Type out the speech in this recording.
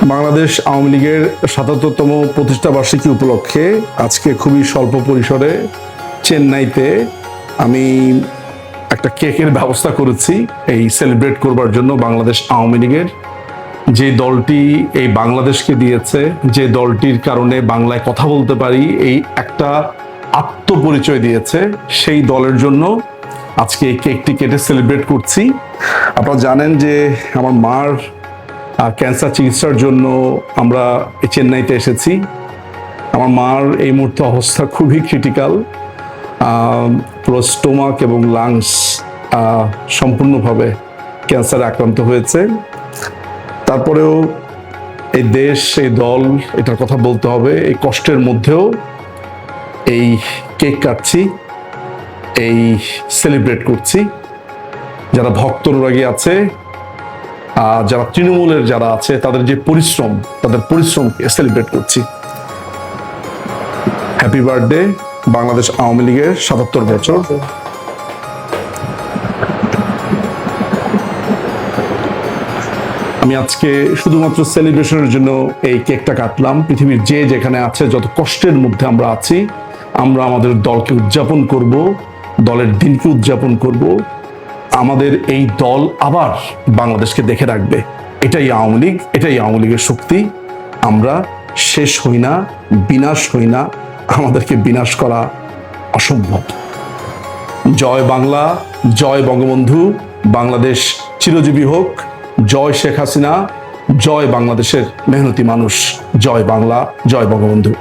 বাংলাদেশ আওয়ামী লীগের ৭৭তম প্রতিষ্ঠা বার্ষিকী উপলক্ষে আজকে খুবই স্বল্প পরিসরে চেন্নাইতে আমি একটা কেকের ব্যবস্থা করেছি এই সেলিব্রেট করবার জন্য। বাংলাদেশ আওয়ামী লীগের যে দলটি এই বাংলাদেশকে দিয়েছে, যে দলটির কারণে বাংলায় কথা বলতে পারি, এই একটা আত্মপরিচয় দিয়েছে, সেই দলের জন্য আজকে এই কেকটি কেটে সেলিব্রেট করছি। আপনারা জানেন যে আমার মার ক্যান্সার চিকিৎসার জন্য আমরা চেন্নাইতে এসেছি। আমার মার এই মুহূর্তে অবস্থা খুবই ক্রিটিক্যাল, পুরো স্টোমাক এবং লাংস সম্পূর্ণভাবে ক্যান্সারে আক্রান্ত হয়েছে। তারপরেও এই দেশ, এই দল, এটার কথা বলতে হবে। এই কষ্টের মধ্যেও এই কেক কাটছি, এই সেলিব্রেট করছি। যারা ভক্তরাগী আছে, যারা তৃণমূলের যারা আছে, তাদের যে পরিশ্রম, তাদের পরিশ্রমকে সেলিব্রেট করছি। হ্যাপি বার্থডে বাংলাদেশ আওয়ামী লীগের ৭৭ বছর। আমি আজকে শুধুমাত্র সেলিব্রেশনের জন্য এই কেকটা কাটলাম। পৃথিবীর যে যেখানে আছে, যত কষ্টের মধ্যে আমরা আছি, আমরা আমাদের দলকে উদযাপন করব, দলের দিনকে উদযাপন করব। আমাদের এই দল আবার বাংলাদেশকে দেখে রাখবে। এটাই আওয়ামী লীগ, এটাই আওয়ামী লীগের শক্তি। আমরা শেষ হই না, বিনাশ হই না। আমাদেরকে বিনাশ করা অসম্ভব। জয় বাংলা, জয় বঙ্গবন্ধু। বাংলাদেশ চিরজীবী হোক। জয় শেখ হাসিনা, জয় বাংলাদেশের মেহনতি মানুষ। জয় বাংলা, জয় বঙ্গবন্ধু।